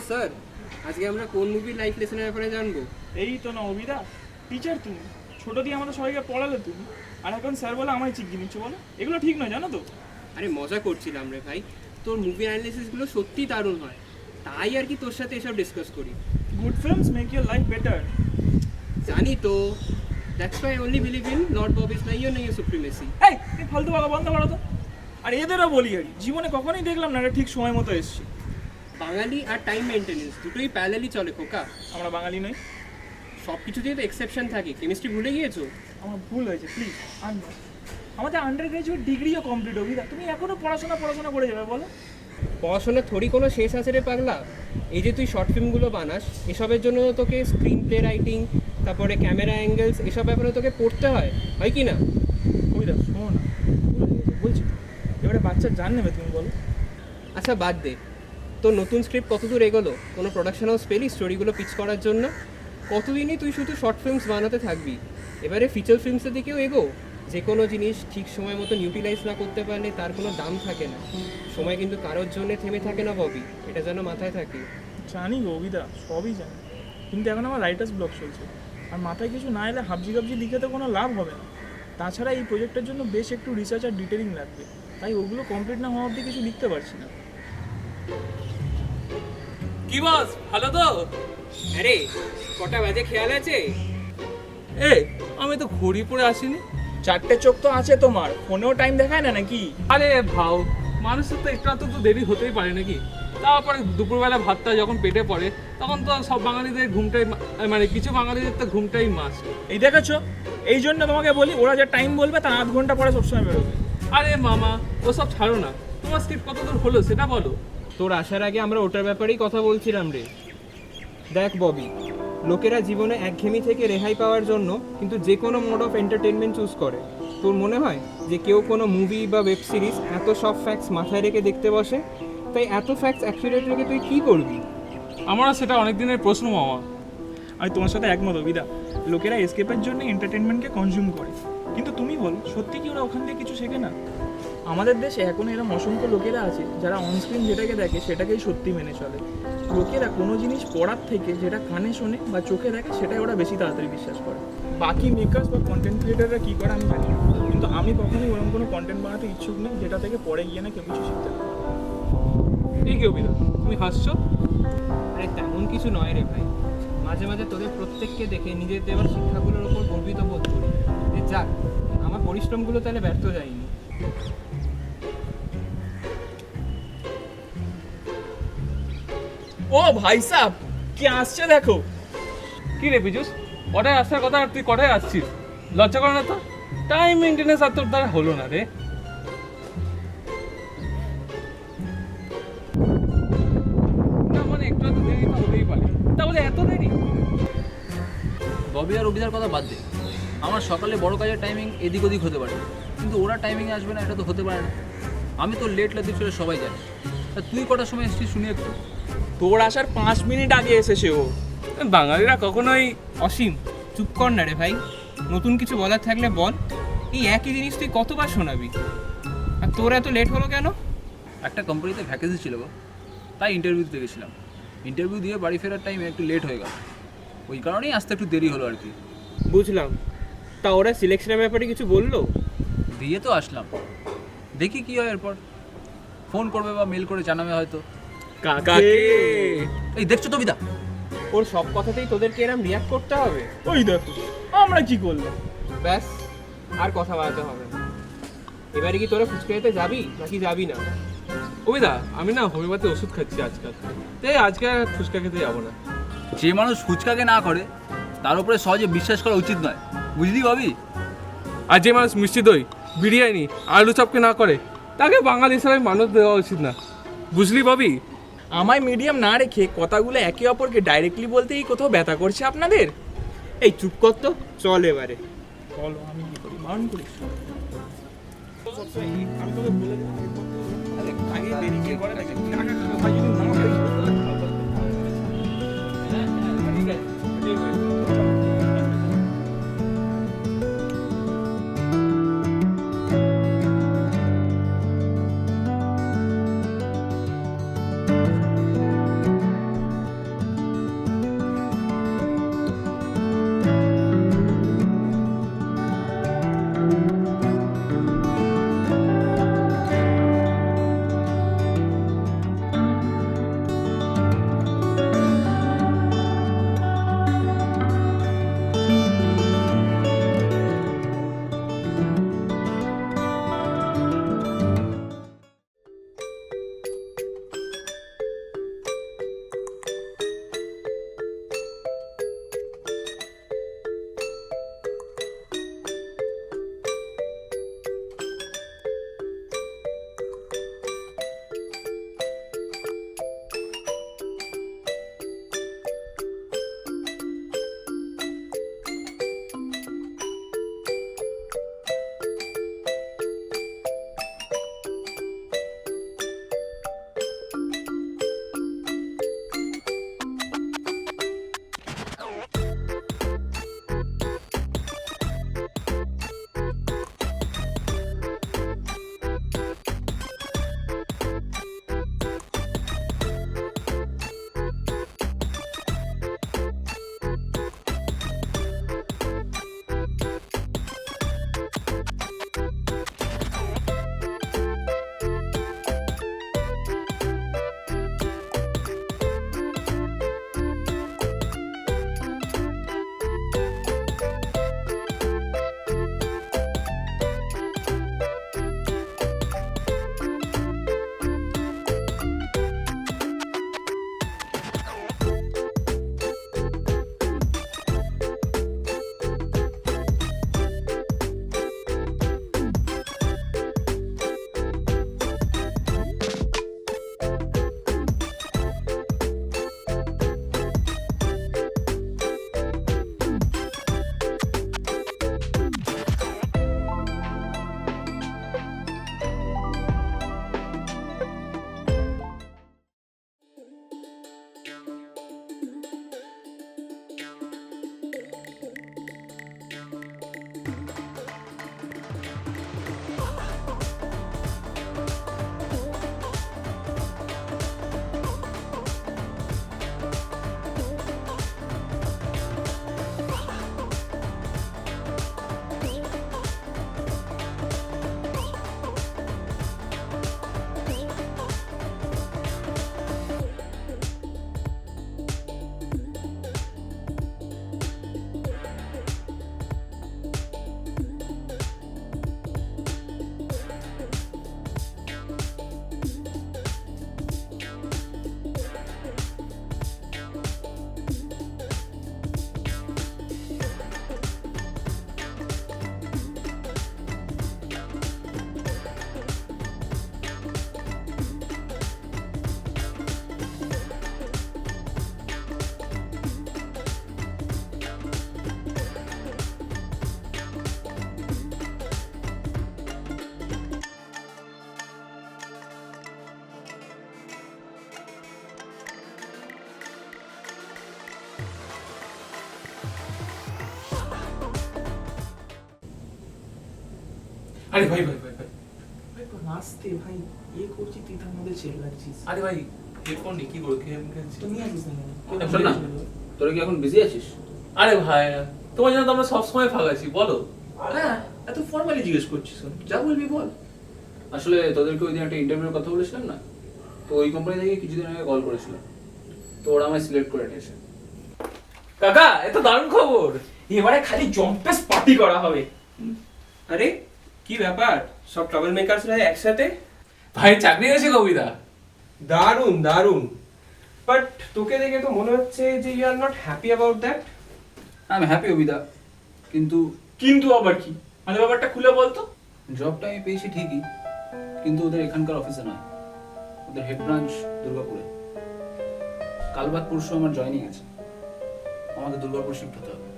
Sir, আজকে আমরা কোন মুভির লাইফ লেসনের ব্যাপারে জানবো? এই তো না অভিদা, টিচার তুমি ছোট দিয়ে আমাদের সবাইকে পড়ালে তুমি, আর এখন স্যার বলে আমায় চিকিয়ে নিচ্ছ, বলো এগুলো ঠিক নয় জানো তো। আরে মজা করছিলাম রে ভাই, তোর মুভি অ্যানালিসিসগুলো সত্যি দারুণ হয়, তাই আর কি তোর সাথে এসব ডিসকাস করি। Good films make your life better. জানি তো, that's why only believe in lord Bobby's নাইও নাইও সুপ্রিমেসি। এই তুই ফালতু কথা বন্ধ করো তো। আর এদেরও বলি আর জীবনে কখনোই দেখলাম না এটা ঠিক সময় মতো এসছি। বাঙালি আর টাইম মেনটেনেন্স দুটোই প্যারালালি চলে খোকা। আমরা বাঙালি নই। সব কিছুতেই তো এক্সেপশন থাকে, কেমিস্ট্রি ভুলে গিয়েছো? আমার ভুল হয়েছে, প্লিজ আনবো। আমাদের আন্ডার গ্রাজুয়েট ডিগ্রিও কমপ্লিট অভিদা, তুমি এখনো পড়াশোনা করে যাবে বলো। পড়াশোনার থোড়ি কোনো শেষ আছে রে পাগলা। এই যে তুই শর্ট ফিল্মগুলো বানাস, এসবের জন্য তোকে স্ক্রিন প্লে রাইটিং, তারপরে ক্যামেরা অ্যাঙ্গেলস, এসব ব্যাপারে তোকে পড়তে হয়, হয় কি না? অভিদা শোনো না, বলছি তো, এবারে বাচ্চার জান নেবে তুমি বলো। আচ্ছা বাদ দে, তোর নতুন স্ক্রিপ্ট কতদূর এগোলো? কোনো প্রোডাকশন হাউস পেলি স্টোরিগুলো পিচ করার জন্য? কতদিনই তুই শুধু শর্ট ফিল্মস বানাতে থাকবি? এবারে ফিচার ফিল্মসের দিকেও এগো। যে কোনো জিনিস ঠিক সময় মতো ইউটিলাইজ না করতে পারলে তার কোনো দাম থাকে না। সময় কিন্তু কারোর জন্য থেমে থাকে না ববি, এটা যেন মাথায় থাকে। জানি গো অভিদা, সবই জানি, কিন্তু এখন আমার রাইটার্স ব্লক চলছে, আর মাথায় কিছু না এলে হাবজি গাবজি লিখে তো কোনো লাভ হবে না। তাছাড়া এই প্রজেক্টের জন্য বেশ একটু রিসার্চ আর ডিটেলিং লাগবে, তাই ওগুলো কমপ্লিট না হওয়া অবধি কিছু লিখতে পারছি না। কি বস, ভালো তো? আরে কটা বাজে খেয়াল আছে? এ আমি তো ঘড়ি পরে আসিনি। 4টে চোখ তো আছে তোমার, ফোনেও টাইম দেখায় না নাকি? আরে ভাও, মানুষের তো একটু তো দেরি হতেই পারে নাকি। তারপরে দুপুরবেলা ভাতটা যখন পেটে পড়ে তখন তো সব বাঙালিদের ঘুমটাই মানে কিছু বাঙালিদের তো ঘুমটাই মাস্ট। এই দেখেছো, এই জন্য তোমাকে বলি ওরা যে টাইম বলবে তার আধ ঘন্টা পরে সবসময় বেরোবে। আরে মামা, ওসব ছাড়ো না, তোমার স্ক্রিপ্ট কতদূর হলো সেটা বলো। তোর আসার আগে আমরা ওটার ব্যাপারেই কথা বলছিলাম রে। দেখ ববি, লোকেরা জীবনে একঘেয়েমি থেকে রেহাই পাওয়ার জন্য কিন্তু যে কোনো মোড অফ এন্টারটেনমেন্ট চুজ করে। তোর মনে হয় যে কেউ কোনো মুভি বা ওয়েব সিরিজ এত সব ফ্যাক্টস মাথায় রেখে দেখতে বসে? তাই এত ফ্যাক্টস অ্যাকুরেট রেখে তুই কী করবি? আমারও সেটা অনেক দিনের প্রশ্ন মামা। আমি তোমার সাথে একমত অভিদা, লোকেরা এসকেপের জন্য এন্টারটেনমেন্টকে কনজিউম করে, কিন্তু তুমি বলো সত্যি কি ওরা ওখান থেকে কিছু শেখে না? আমাদের দেশে এখন এরকম অসংখ্য লোকেরা আছে যারা অনস্ক্রিন যেটাকে দেখে সেটাকেই সত্যি মেনে চলে। লোকেরা কোনো জিনিস পড়ার থেকে যেটা কানে শোনে বা চোখে দেখে সেটাই ওরা বেশি তাড়াতাড়ি বিশ্বাস করে। বাকি মেকার্স বা কন্টেন্ট ক্রিয়েটাররা কী করে আমি জানি না, কিন্তু আমি কখনোই ওরকম কোনো কন্টেন্ট বানাতে ইচ্ছুক নেই যেটা থেকে পরে গিয়ে না কেউ কিছু শিখতে পারে। এই কি অভিনয়, তুমি হাসছো? আরে তেমন কিছু নয় রে ভাই, মাঝে মাঝে তোদের প্রত্যেককে দেখে নিজের দেওয়া শিক্ষাগুলোর ওপর গর্বিত বোধ করি যে যাক, আমার পরিশ্রমগুলো তাহলে ব্যর্থ যায়নি। ও ভাই সাহ, কি আসছে দেখো। কি রে পিজুস, কটায় আসার কথা আর তুই কটায় আসছিস? লজ্জা করে না তো? টাইম মেনটেনেন্স আর তোর দ্বারা হলো না রে। না মানে একটু এত দেরি তো হতেই পারে, তাহলে এত দেরি? ববি আর অভিদার কথা বাদ দে, আমার সকালে বড় কাজের টাইমিং এদিক ওদিক হতে পারে, কিন্তু ওরা টাইমিংয়ে আসবে না এটা তো হতে পারে না। আমি তো লেট লাতিফ চলে সবাই জানি। তা তুই কটার সময় এসেছিস শুনি একটু? তোর আসার 5 মিনিট আগে এসেছে ও। বাঙালিরা কখনোই অসীম। চুপ কর না রে ভাই, নতুন কিছু বলার থাকলে বল। এই একই জিনিস তুই কতবার শোনাবি? আর তোর এত লেট হলো কেন? একটা কোম্পানিতে ভ্যাকেন্সি ছিল গো, তাই ইন্টারভিউ দিতে গেছিলাম। ইন্টারভিউ দিয়ে বাড়ি ফেরার টাইমে একটু লেট হয়ে গেল, ওই কারণেই আসতে একটু দেরি হলো আর কি। বুঝলাম। তা ওরা সিলেকশনের ব্যাপারে কিছু বললো? দিয়ে তো আসলাম, দেখি কি হয় এরপর। ফোন করবে বা মেল করে জানাবে হয়তো। কাকে? এই দেখছো তো বিদা, ওর সব কথাতেই তোদেরকে এরম রিয়াক্ট করতে হবে? ওই দেখো আমরা কি করলাম। ব্যাস, আর কথা বাড়াতে হবে না। এবারে কি তোরা ফুচকা খেতে যাবি নাকি যাবি না? অভিদা, আমি না হোমিওপ্যাথি ওষুধ খাচ্ছি আজকাল, তাই আজকে আর ফুচকা খেতে যাবো না। যে মানুষ ফুচকাকে না করে তার উপরে সহজে বিশ্বাস করা উচিত নয়, বুঝলি ভাবি? আর যে মানুষ মিষ্টি দই, বিরিয়ানি, আলু চপকে না করে তাকে বাঙালি হিসাবে মানুষ দেওয়া উচিত না, বুঝলি ভাবি? আমায় মিডিয়াম না রেখে কথাগুলো একে অপরকে ডাইরেক্টলি বলতেই কোথাও ব্যথা করছে আপনাদের। এই চুপ কর তো, চল এবারে। বলো আমি কি করি, বারণ করিস। আমি তোকে বলে দিলাম আগে দেরি কে করে নাকি টাকা খাওয়া ভাই যদি না হয় আরে ভাই ভাই ভাই ভাই নাচতে ভাই করছি তুই তার মধ্যে ছেড়ে লাগছিস। আরে ভাই হেডফোন নিয়ে কি করে গেম খেলছি? তুমি আসিস না শোন না, তোরা কি এখন বিজি আছিস? আরে ভাই তোমার জন্য তো আমরা সবসময় ফাঁকা আছি, বলো। হ্যাঁ, এত ফর্মালি জিজ্ঞেস করছিস, যা বলবি বল। আসলে তোদেরকে ওই দিন একটা ইন্টারভিউর কথা বলেছিলাম না, তো ওই কোম্পানি থেকে কিছুদিন আগে কল করেছিল, তো ওরা আমায় সিলেক্ট করে নিয়েছে। কাকা এ তো দারুণ খবর। এবারে খালি জম্পেস পার্টি করা হবে। আরে কি ব্যাপার, সব ট্রাভেল মেকার্সরা একসাথে? ভাই চাকরি হয়েছে কবিতা। দারুণ দারুণ, বাট তোকে দেখে তো মনে হচ্ছে যে you are not happy about that. আমি হ্যাপি অবিদা, কিন্তু কিন্তু আবার কি মানে ব্যাপারটা খুলে বলতো। জবটা আমি পেয়েছি ঠিকই, কিন্তু ওদের এখানকার অফিসে নয়, ওদের হেড ব্রাঞ্চ দুর্গাপুরে। কাল বাদ পরশু আমার জয়েনিং আছে, আমাকে দুর্গাপুর শিফট হতে হবে।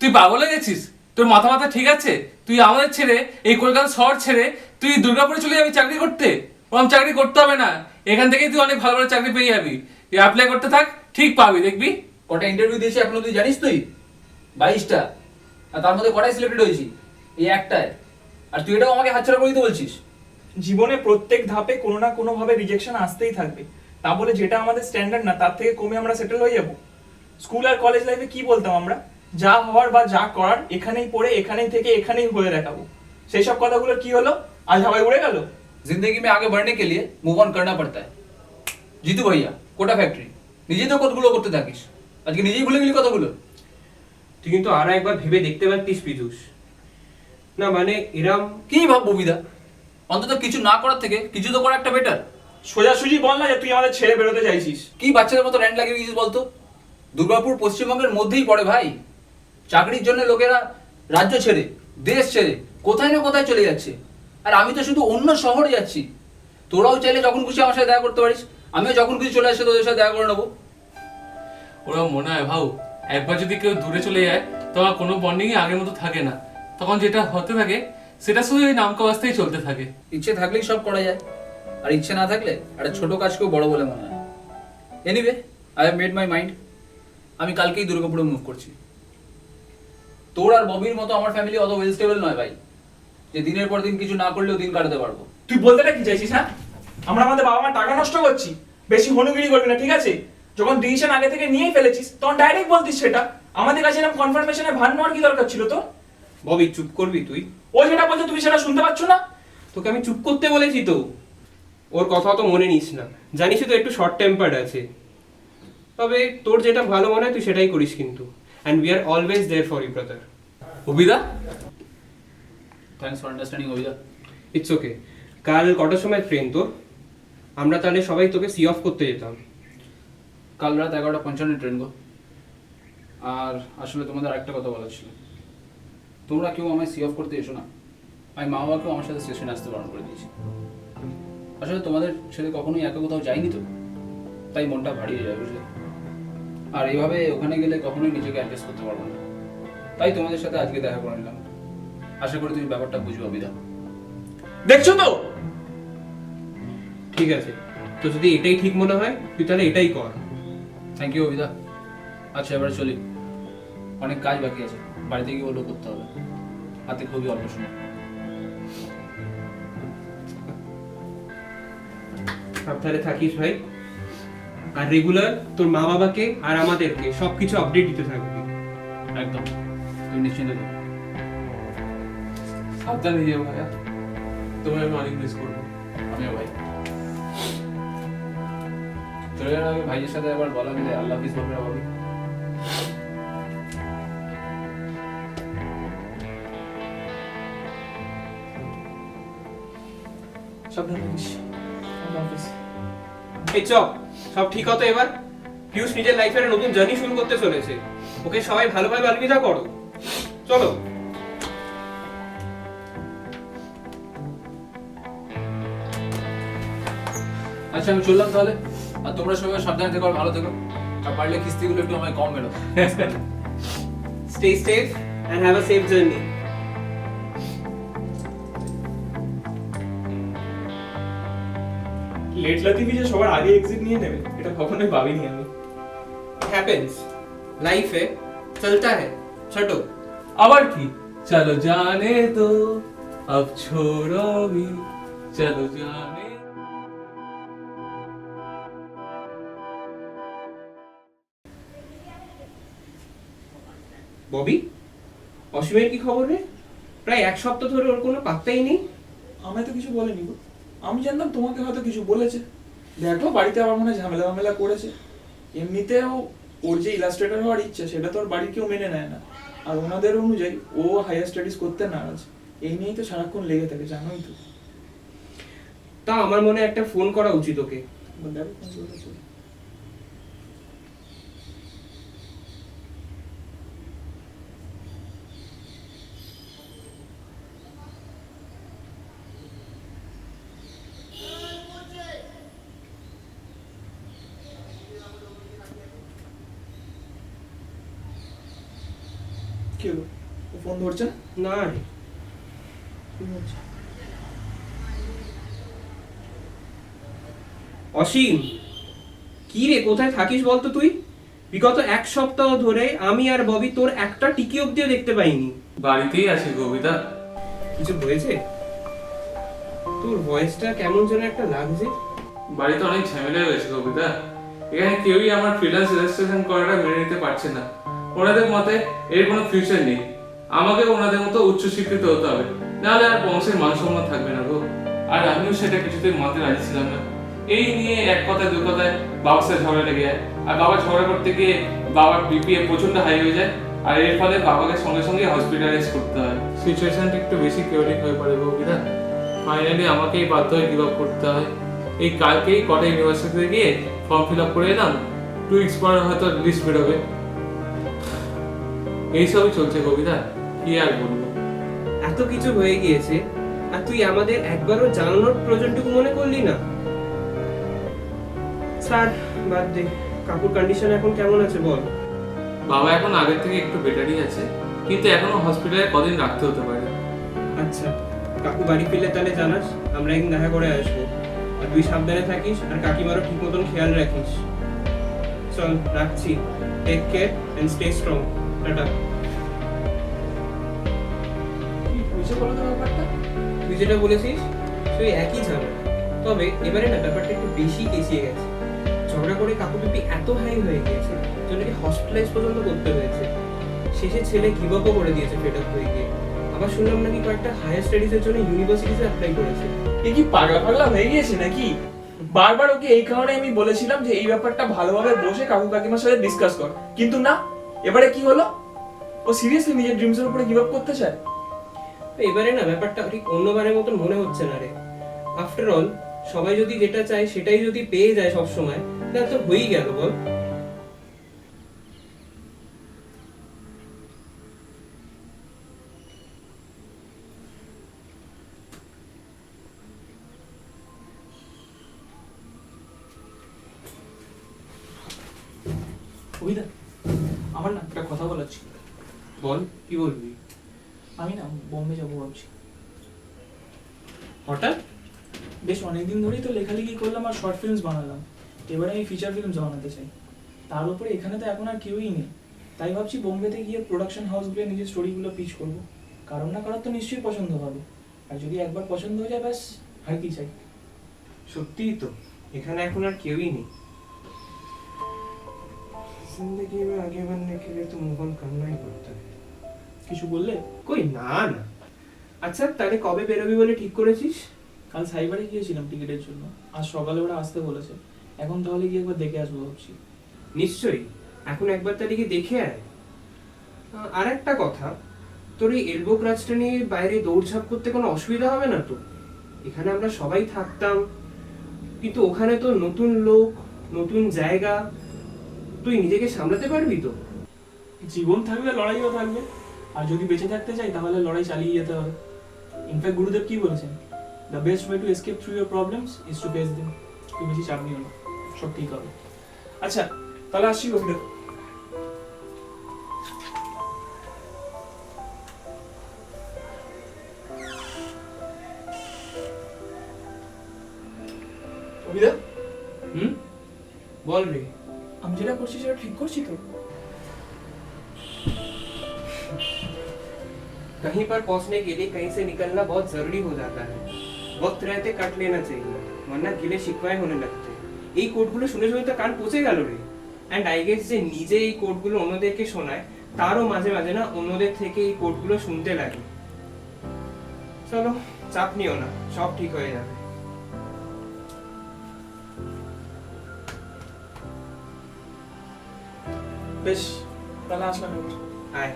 তুই পাগল হয়ে গেছিস? তোর মাথা মাথা ঠিক আছে? তুই আমাদের ছেড়ে, এই কলকাতা শহর ছেড়ে তুই দুর্গাপুরে চলে যাবি চাকরি করতে? ওরকম চাকরি করতে হবে না, এখান থেকেই তুই অনেক ভালো ভালো চাকরি পেয়ে যাবি। তুই অ্যাপ্লাই করতে থাক, ঠিক পাবি, দেখবি। কটা ইন্টারভিউ দিয়েছি এখনো তুই জানিস? তুই 22টা, আর তার মধ্যে কটাই সিলেক্টেড হয়েছি? এই একটায়। আর তুই এটাও আমাকে হাতছাড়া করে দিতে বলছিস? জীবনে প্রত্যেক ধাপে কোনো না কোনো ভাবে রিজেকশন আসতেই থাকবে, তা বলে যেটা আমাদের স্ট্যান্ডার্ড না তার থেকে কমে আমরা সেটেল হয়ে যাব? স্কুল আর কলেজ লাইফে কি বলতাম আমরা, যা হওয়ার বা যা করার এখানেই পড়ে এখানেই থেকে এখানেই হয়ে দেখাবো। সেই সব কথাগুলো কি হলো, আজ হাওয়ায় উড়ে গেল। जिंदगी में आगे बढ़ने के लिए मूव ऑन करना पड़ता है। জিতু ভাইয়া, কোটা ফ্যাক্টরি, নিজেই তো কতগুলো করতে থাকিস, আজকে নিজেই ভুলে গেলি কতগুলো। তুই কিন্তু আরো একবার ভেবে দেখতে পারতিস পীযূষ। না মানে এরম কি ভাববো বিদা, অন্তত কিছু না করার থেকে কিছু তো করা একটা বেটার। সোজাসুজি বল না যে তুই আমাদের ছেড়ে বেরোতে চাইছিস। কি বাচ্চাদের মতো র্যান্ড লাগিয়ে দিয়েছিস বলতো? দুর্গাপুর পশ্চিমবঙ্গের মধ্যেই পড়ে ভাই। চাকরির জন্য লোকেরা রাজ্য ছেড়ে, দেশ ছেড়ে কোথায় না কোথায় চলে যাচ্ছে, আর আমি তো শুধু অন্য শহরে যাচ্ছি। তোরাও চাইলে যখন খুশি আমার সাথে দেখা করতে পারিস, আমিও যখন খুশি চলে আসে তোদের সাথে দেখা করে নেবো। ওরা মনে হয় ভাও, একবার যদি কেউ দূরে চলে যায় তখন কোনো বন্ডিংই আগের মতো থাকে না, তখন যেটা হতে থাকে সেটা শুধু ওই নামকা অবস্থায় চলতে থাকে। ইচ্ছে থাকলেই সব করা যায়, আর ইচ্ছে না থাকলে একটা ছোট কাজকেও বড় বলে মনে হয়। Anyway, I have made my mind. আমি কালকেই দুর্গাপুরে মুভ করছি। তোর আর ববির মতো আমার ফ্যামিলি অত ওয়েল স্টেবল নয় ভাই, যে দিনের পর দিন কিছু না করলেও দিন কাটাতে পারবো। তুই বলতেটা কি চাইছিস? হ্যাঁ, আমরা আমাদের বাবা মার টাকা নষ্ট করছি? বেশি হনুগিরি করবি না, ঠিক আছে? যখন ডিসিশন আগে থেকে নিয়েই ফেলেছিস তখন ডাইরেক্ট বলতিস সেটা। আমাদের কাছে এরকম কনফার্মেশনের ভান নেওয়ার কি দরকার ছিল তো? ববি চুপ করবি তুই? ও যেটা বলছে তুমি সেটা শুনতে পাচ্ছ না? তোকে আমি চুপ করতে বলেছি তো। ওর কথা তো মনে নিস না, জানিস তো একটু শর্ট টেম্পার্ড আছে। তবে তোর যেটা ভালো মনে হয় তুই সেটাই করিস কিন্তু। And we are always there for you brother. অভিদা, থ্যাঙ্কস ফর আন্ডারস্ট্যান্ডিং অভিদা। It's okay. কাল কটার সময় ট্রেন তোর? আমরা তাহলে সবাই তোকে সি অফ করতে যেতাম। কাল রাত 11:55 ট্রেন গো। আর আসলে তোমাদের আরেকটা কথা বলার ছিল, তোমরা কেউ আমায় সি অফ করতে এসো না। আমি মা বাবাকেও আমার সাথে স্টেশনে আসতে বারণ করে দিয়েছি। আসলে তোমাদের ছেলে কখনোই একা কোথাও যায়নি তো, তাই মনটা ভারী হয়ে যায়, বুঝলে? আর এইভাবে ওখানে গেলে কখনোই নিজেকে অ্যাডজাস্ট করতে পারবো না, তাই তোমাদের সাথে আজকে দেখা করে নিলাম। আশা করি তুমি ব্যাপারটা বুঝবে অবিদা। দেখছো তো? ঠিক আছে, তো যদি এটাই ঠিক মনে হয় তুই তাহলে এটাই কর। থ্যাংক ইউ অবিদা। আচ্ছা এবারে চলি, অনেক কাজ বাকি আছে, বাড়িতে গিয়ে ওগুলো করতে হবে, হাতে খুবই অল্প সময়। সাবধানে থাকিস ভাই, আর রেগুলার তোর মা বাবাকে আর আমাদেরকে সবকিছু আপডেট দিতে থাকবি। একদম, তুমি নিশ্চিন্ত থাকো। সাবধানে যেও ভাইয়া, তোমায় আমি অনেক মিস করবো। আমিও ভাই। চলে যাওয়ার আগে ভাইয়ের সাথে একবার বলা মিলে আল্লাহ হাফিজ বলবে না ভাবি? সাবধানে থাকিস। আল্লাহ হাফেজ। এই চ, সব ঠিক হতো এবার। পিয়ুষ নিজের লাইফের নতুন জার্নি শুরু করতে চলেছে, ওকে সবাই ভালোভাবে আলবিদা করো। চলো। আচ্ছা আমি চললাম তাহলে, আর তোমরা সবাই সাবধানে থেকো আর ভালো থেকো, আর পারলে কিস্তিগুলো একটু আমায় কম মেলো। Stay safe and have a safe journey. Late লাতিফি যে সবার আগে এক্সিট নিয়ে নেবে এটা কখনোই ভাবিনি আমি। It happens. Life है, चलता है, छोटो। আবার কি, চলো জানে তো अब छोड़ो भी चलो जाने। ববি, অসীমের কি খবর রে? প্রায় এক সপ্তাহ ধরে ওর কোনো পাত্তাই নেই। আমায় তো কিছু বলেনি গো। আমি জানতাম তোমাকে হয়তো কিছু বলেছে। দেখো বাড়িতে আবার মনে হয় ঝামেলা করেছে। এমনিতেও ওর যে ইলাস্ট্রেটর হওয়ার ইচ্ছা সেটা তো ওর বাড়ির কেউ মেনে নেয় না। আর ওনাদের অনুযায়ী ও হায়ার স্টাডিজ করতে নারাজ। এই নিয়েই তো সারাক্ষণ লেগে থাকে, জানোই তো। তা আমার মনে হয় একটা ফোন করা উচিত ওকে। দেখো ফোন করেছে। কি হলো? ও ফোন ধরছে না? না রে, কি হচ্ছে? অসীম, কি রে, কোথায় থাকিস বলতো তুই? বিগত এক সপ্তাহ ধরে আমি আর ববি তোর একটা টিকি অব্দিও দেখতে পাইনি। বাড়িতেই আছি কবিতা। কিছু হয়েছে? তোর ভয়েসটা কেমন যেন একটা লাগছে। বাড়িতে অনেক ঝামেলা হয়ে গেছে কবিতা। এখানে কেউই আমার ফ্রিল্যান্স রেজিস্ট্রেশন করাটা মেনে নিতে পারছে না। ওনাদের মতে এর কোনো ফিউচার নেই। আমাকে ওনাদের মতো উচ্চ শিক্ষিত হতে হবে, নাহলে আর বংশের মান সম্মান থাকবে না গো। আর আমিও সেটা কিছুতেই মানতে রাজি ছিলাম না। এই নিয়ে এক কথায় দু কথায় বাবার সাথে ঝগড়া লেগে যায়। আর বাবা ঝগড়া করতে গিয়ে বাবার বিপিএ প্রচন্ড হাই হয়ে যায়। আর এর ফলে বাবাকে সঙ্গে সঙ্গে হসপিটালাইজ করতে হয়। সিচুয়েশনটা একটু বেশি কেওরিক হয়ে পড়ে কবিতা। ফাইনালি আমাকেই বাধ্য হয়ে গিভ আপ করতে হয়। এই কালকেই কটা ইউনিভার্সিটিতে গিয়ে ফর্ম ফিল আপ করে এলাম। 2 weeks পর হয়তো লিস্ট বেরোবে। এইসবই চলছে কবিতা, কি আর বলবো। এত কিছু হয়ে গিয়েছে আর তুই আমাদের একবারও জানানোর প্রয়োজনটুকু মনে করলি না? স্যার বাদ দে, কাকুর কন্ডিশন এখন কেমন আছে বল? বাবা এখন আগের থেকে একটু বেটারই আছে, কিন্তু এখনো হসপিটালে কদিন রাখতে হতে পারে। আচ্ছা, কাকু বাড়ি ফিরলে তাহলে জানাস, আমরা একদিন দেখা করে আসবো। আর তুই সাবধানে থাকিস আর কাকিমারও ঠিক মতন খেয়াল রাখিস। চল রাখছি, take care and stay strong. Tata. কি বুঝে বলো তো ব্যাপারটা? তুই যেটা বলেছিস সেই একই ঝামেলা, তবে এবারে না ব্যাপারটা একটু বেশি কেচিয়ে গেছে। ঝগড়া করে কাকু বিপি এত হাই হয়ে গিয়েছে জনকে হসপিটালাইজ পর্যন্ত করতে হয়েছে। শেষে ছেলে গিভ আপও করে দিয়েছে ফেড আপ হয়ে গিয়ে। আবার শুনলাম নাকি কয়েকটা হায়ার স্টাডিজের জন্য ইউনিভার্সিটিতে অ্যাপ্লাই করেছে। এ কি পাগলা হয়ে গিয়েছে নাকি? বারবার ওকে এই কারণে আমি বলেছিলাম যে এই ব্যাপারটা ভালোভাবে বসে কাকু কাকিমার সাথে ডিসকাস কর, কিন্তু না। এবারে কি হলো? ও সিরিয়াসলি নিজের ড্রিমসের উপরে গিভ আপ করতে চায়? এবারে না ব্যাপারটা ঠিক অন্যবারের মতন মনে হচ্ছে না রে। আফটার অল সবাই যদি যেটা চায় সেটাই যদি পেয়ে যায় সব সময়, তাহলে তো হয়েই গেল বল। অভিদা, আমার না একটা কথা বলার ছিল। বল, কি বলবি? আমি না বোম্বে যাবো ভাবছি। হঠাৎ? বেশ অনেকদিন ধরেই তো লেখালেখি করলাম আর শর্ট ফিল্মস বানালাম। এবারে আমি ফিচার ফিল্মস বানাতে চাই। তার উপরে এখানে তো এখন আর কেউই নেই, তাই ভাবছি বোম্বেতে গিয়ে প্রোডাকশন হাউসগুলো নিজের স্টোরিগুলো পিচ করব। কারণ না কারোর তো নিশ্চয়ই পছন্দ হবে, আর যদি একবার পছন্দ হয়ে যায় ব্যাস, আর কি চাই। সত্যিই তো, এখানে এখন আর কেউই নেই। जिंदगी में आगे बढ़ने के लिए तो मूव ऑन करना ही पड़ता है। কিছু বললে? কই না না। আচ্ছা তাহলে কবে বেরোবি বলে ঠিক করেছিস? কাল সাইবারে গিয়েছিলাম টিকিটের জন্য, আজ সকালে ওরা আসতে বলেছে। এখন তাহলে গিয়ে একবার দেখে আসবো ভাবছি। নিশ্চয়ই, এখন একবার তাহলে গিয়ে দেখে আয়। আর একটা কথা, তোর এই এলবো ক্রাচটা নিয়ে বাইরে দৌড়ঝাঁপ করতে কোনো অসুবিধা হবে না তো? এখানে আমরা সবাই থাকতাম, কিন্তু ওখানে তো নতুন লোক, নতুন জায়গা, তুই নিজেকে সামলাতে পারবি তো? জীবন থাকলে লড়াইও থাকবে, আর যদি বেঁচে থাকতে চাই তাহলে লড়াই চালিয়ে যেতে হবে। ইনফ্যাক্ট গুরুদেব কি বলেছেন, the best way to escape through your problems is to face them. তুই বেশি চাপ নিও না, সব ঠিক হবে। আচ্ছা তাহলে আসছি গুরুদেব। অভিদা, বল রে। আমি যেটা করছি সেটা ঠিক করছি তো? कहीं पर पहुंचने के लिए कहीं से निकलना बहुत जरूरी हो जाता है। वक्त रहते कट लेना चाहिए, वरना गिले शिकवाए होने लगते। এই কোডগুলো শুনে শুনে তো কান পচে গেল রে। অ্যান্ড আই গেস যে নিজে এই কোডগুলো অন্যদেরকে শোনায়, তারও মাঝে মাঝে না অন্যদের থেকে এই কোডগুলো শুনতে লাগে। চলো, চাপ নিও না, সব ঠিক হয়ে যাবে। বেশ, তাহলে আসলাম এবার। আয়।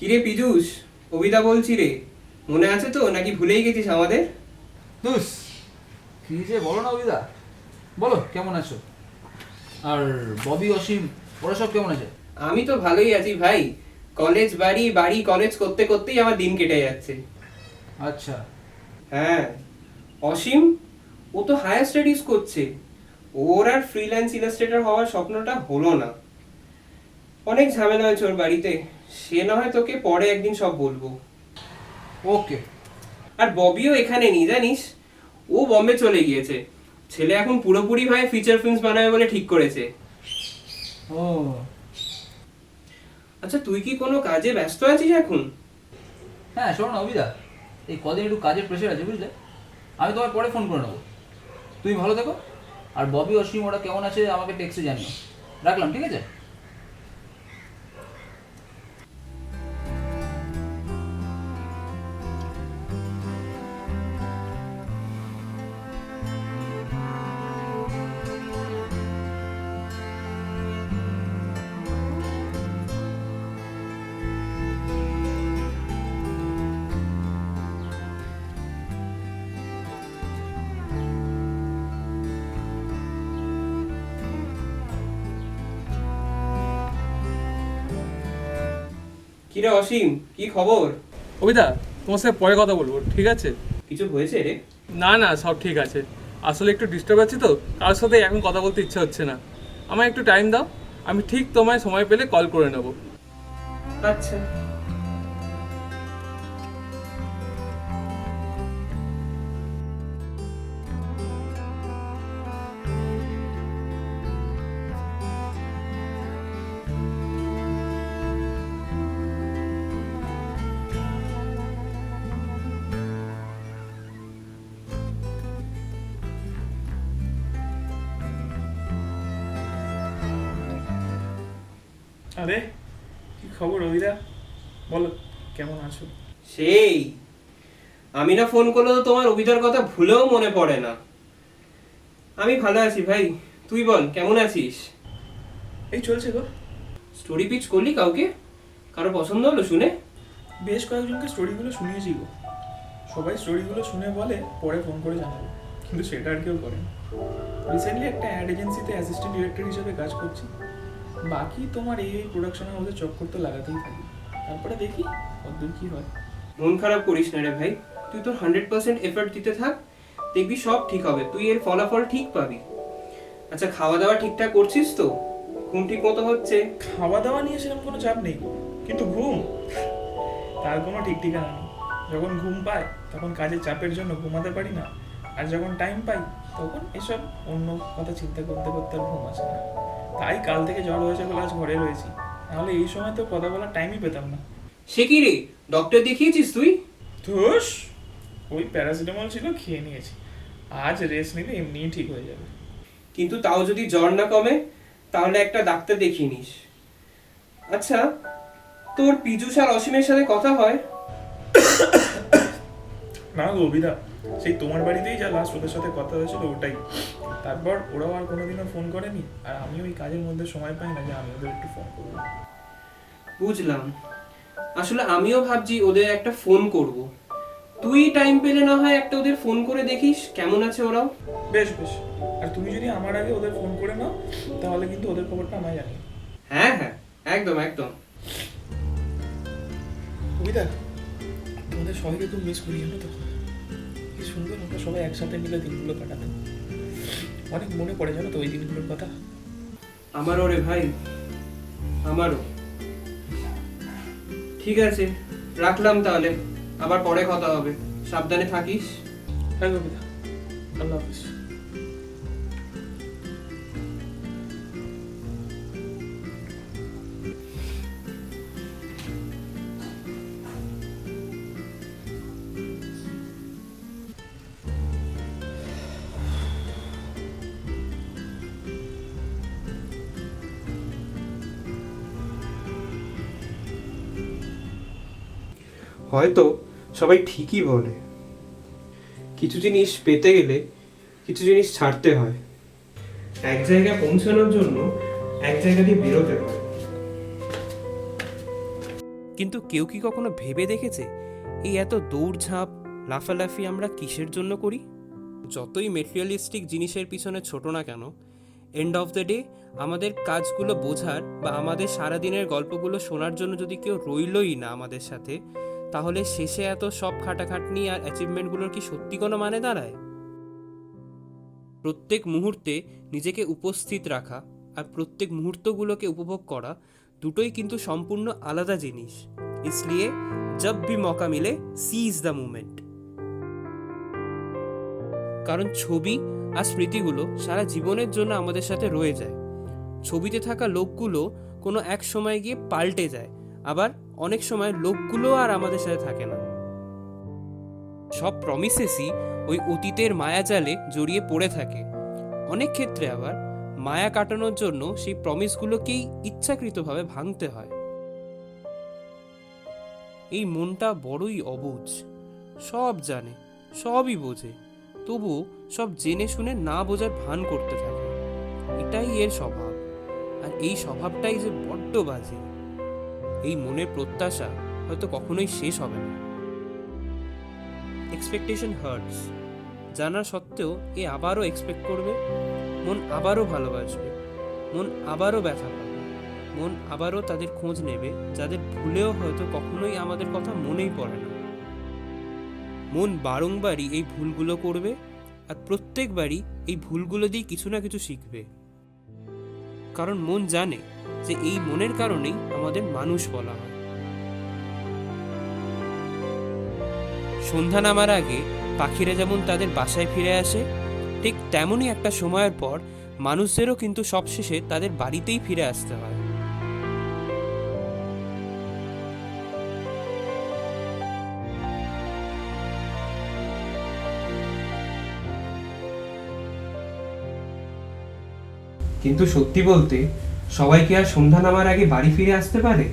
কিরে পীযূষ, কবিতা বলছি রে, মনে আছে তো নাকি ভুলেই গেছিস আমাদের? দুস কি যে বলো না অভিদা, বলো কেমন আছো? আর ববি, অসীম, ওরা সব কেমন আছে? আমি তো ভালোই আছি ভাই। কলেজ বাড়ি, বাড়ি কলেজ করতে করতেই আমার দিন কেটে যাচ্ছে। আচ্ছা, হ্যাঁ, অসীম ও তো হায়ার স্টাডিজ করছে। ওর আর ফ্রিল্যান্স ইলাস্ট্রেটর হওয়ার স্বপ্নটা হলো না। অনেক ঝামেলা হয়েছে ওর বাড়িতে, সে না হয় তোকে পরে একদিন সব বলবো। ওকে। আর ববিও এখানে নেই জানিস, ও বম্বে চলে গিয়েছে। ছেলে এখন পুরোপুরি ভাই ফিচার ফিল্মস বানাবে বলে ঠিক করেছে। ও আচ্ছা, তুই কি কোনো কাজে ব্যস্ত আছিস এখন? হ্যাঁ, শোনো না অভিদা, এই কদিন একটু কাজের প্রেশার আছে বুঝলে। আমি তোমায় পরে ফোন করে নেবো। তুমি ভালো থেকো। আর ববি, অসীম ওরা কেমন আছে আমাকে টেক্সটে জানিও। রাখলাম, ঠিক আছে? কিরে অসীম, কি খবর? কবিতা, তোমার সাথে পরে কথা বলবো, ঠিক আছে? কিছু হয়েছে রে? না না, সব ঠিক আছে। আসলে একটু ডিস্টার্ব আছি তো, কারোর সাথে এখন কথা বলতে ইচ্ছে হচ্ছে না। আমায় একটু টাইম দাও, আমি ঠিক তোমায় সময় পেলে কল করে নেবো। আচ্ছা। আরে কি খবর অভিদা, বলো কেমন আছো? সেই আমি না ফোন করলে তো তোমার অভিধার কথা ভুলেও মনে পড়ে না। আমি ভালো আছি ভাই, তুই বল কেমন আছিস? এই চলছে গো। স্টোরি পিচ করলি কাউকে? কারো পছন্দ হলো শুনে? বেশ কয়েকজনকে স্টোরিগুলো শুনিয়েছি গো। সবাই স্টোরিগুলো শুনে বলে পরে ফোন করে জানাবো, কিন্তু সেটা আর কেউ করেনি। রিসেন্টলি একটা অ্যাড এজেন্সিতে অ্যাসিস্ট্যান্ট ডিরেক্টর হিসেবে কাজ করছি। বাকি তোমার এই প্রোডাকশনের মধ্যে চক্কর তো লাগাতেই থাকি, তারপরে দেখি কতদূর কি হয়। মন খারাপ করিস না রে ভাই, তুই তোর 100% এফর্ট দিতে থাক, দেখবি সব ঠিক হবে, তুই এর ফলাফল ঠিক পাবি। আচ্ছা, খাওয়া দাওয়া ঠিকঠাক করছিস তো? ঘুম ঠিক মতো হচ্ছে? খাওয়া দাওয়া নিয়ে সেরকম কোনো চাপ নেই, কিন্তু ঘুম তার কোনো ঠিক ঠিকানা নেই। যখন ঘুম পাই তখন কাজের চাপের জন্য ঘুমাতে পারি না, আর যখন টাইম পাই তখন এসব অন্য কথা চিন্তা করতে করতে আর ঘুম আসে না। তাই কাল থেকে জ্বর হয়েছে বলে আজ ঘরে রয়েছি, নাহলে এই সময় তো কথা বলার টাইমই পেতাম না। সে কি রে, ডক্টর দেখিয়েছিস তুই? ধুস, ওই প্যারাসিটামল ছিল, খেয়ে নিয়েছি। আজ রেস্ট নিলে এমনিই ঠিক হয়ে যাবে। কিন্তু তাও যদি জ্বর না কমে তাহলে একটা ডাক্তার দেখিয়ে নিস। আচ্ছা, তোর পীযুষ আর অসীমের সাথে কথা হয়? না গো অভিদা, সেই তোমার বাড়িতেই যা লাস্ট ওদের সাথে কথা হয়েছিল ওটাই। তারপর ওরাও আর কোনোদিনও ফোন করেনি, আর আমি ওই কাজের মধ্যে সময় পাই না যে আমি ওদের একটু ফোন করবো। বুঝলাম। আসলে আমিও ভাবছি ওদের একটা ফোন করব। তুই টাইম পেলে না হয় একটা ওদের ফোন করে দেখিস কেমন আছে ওরাও। বেশ বেশ, আর তুমি যদি আমার আগে ওদের ফোন করে নাও তাহলে কিন্তু ওদের খবরটা আমায় জানি। হ্যাঁ হ্যাঁ, একদম একদম। অভিদা, তোমাদের সবাইকে খুব মিস করি, জানো তো? কি সুন্দর আমরা সবাই একসাথে মিলে দিনগুলো কাটাতাম। অনেক মনে পড়ে, জানো তো, ওই দিনগুলোর কথা। আমারও রে ভাই, আমারও। ঠিক আছে, রাখলাম তাহলে, আবার পরে কথা হবে। সাবধানে থাকিস। হ্যাঁ অভিদা, আল্লাহ হাফিজ। হয়তো সবাই ঠিকই বলে, কিছু জিনিস পেতে গেলে কিছু জিনিস ছাড়তে হয়। এক জায়গায় পৌঁছানোর জন্য এক জায়গা দিয়ে বেরোতে হয়। কিন্তু কেউ কি কখনো ভেবে দেখেছে এই এত দৌড়ঝাঁপ লাফালাফি আমরা কিসের জন্য করি? যতই মেটেরিয়ালিস্টিক জিনিসের পিছনে ছোট না কেন, এন্ড অফ দ্য ডে আমাদের কাজগুলো বোঝার বা আমাদের সারাদিনের গল্পগুলো শোনার জন্য যদি কেউ রইলই না আমাদের সাথে, তাহলে শেষে এত সব খাটাখাটনি আর অ্যাচিভমেন্টগুলোর কি সত্যি কোনো মানে দাঁড়ায়? প্রত্যেক মুহূর্তে নিজেকে উপস্থিত রাখা আর প্রত্যেক মুহূর্তগুলোকে উপভোগ করা দুটোই কিন্তু সম্পূর্ণ আলাদা জিনিস। इसलिए जब भी मौका मिले सीज द मोमेंट। কারণ ছবি আর স্মৃতিগুলো সারা জীবনের জন্য আমাদের সাথে রয়ে যায়। ছবিতে থাকা লোকগুলো কোনো এক সময় গিয়ে পাল্টে যায়, আবার অনেক সময় লোকগুলো আর আমাদের সাথে থাকে না। সব প্রমিসেসই ওই অতীতের মায়াজালে জড়িয়ে পড়ে থাকে। অনেক ক্ষেত্রে আবার মায়া কাটানোর জন্য সেই প্রমিসগুলোকেই ইচ্ছাকৃতভাবে ভাঙতে হয়। এই মনটা বড়ই অবুঝ, সব জানে, সবই বোঝে, তবুও সব জেনে শুনে না বোঝার ভান করতে থাকে। এটাই এর স্বভাব, আর এই স্বভাবটাই যে বড্ড বাজে। এই মনের প্রত্যাশা হয়তো কখনোই শেষ হবে না। এক্সপেকটেশন হার্টস, জানা সত্ত্বেও এ আবারও এক্সপেক্ট করবে, মন আবারও ভালোবাসবে, মন আবারও ব্যথা পাবে, মন আবারও তাদের খোঁজ নেবে যাদের ভুলেও হয়তো কখনোই আমাদের কথা মনেই পড়ে না। মন বারংবারই এই ভুলগুলো করবে, আর প্রত্যেকবারই এই ভুলগুলো দিয়ে কিছু না কিছু শিখবে। কারণ মন জানে যে এই মনের কারণেই আমাদের মানুষ বলা হয়। সন্ধ্যা নামার আগে পাখিরা যেমন তাদের বাসায় ফিরে আসে, ঠিক তেমনই একটা সময়ের পর মানুষদেরও কিন্তু সবশেষে তাদের বাড়িতেই ফিরে আসতে হয়। কিন্তু সত্যি বলতে সবাই কি আর সন্ধ্যা নামার আগে বাড়ি ফিরে আসতে পারে?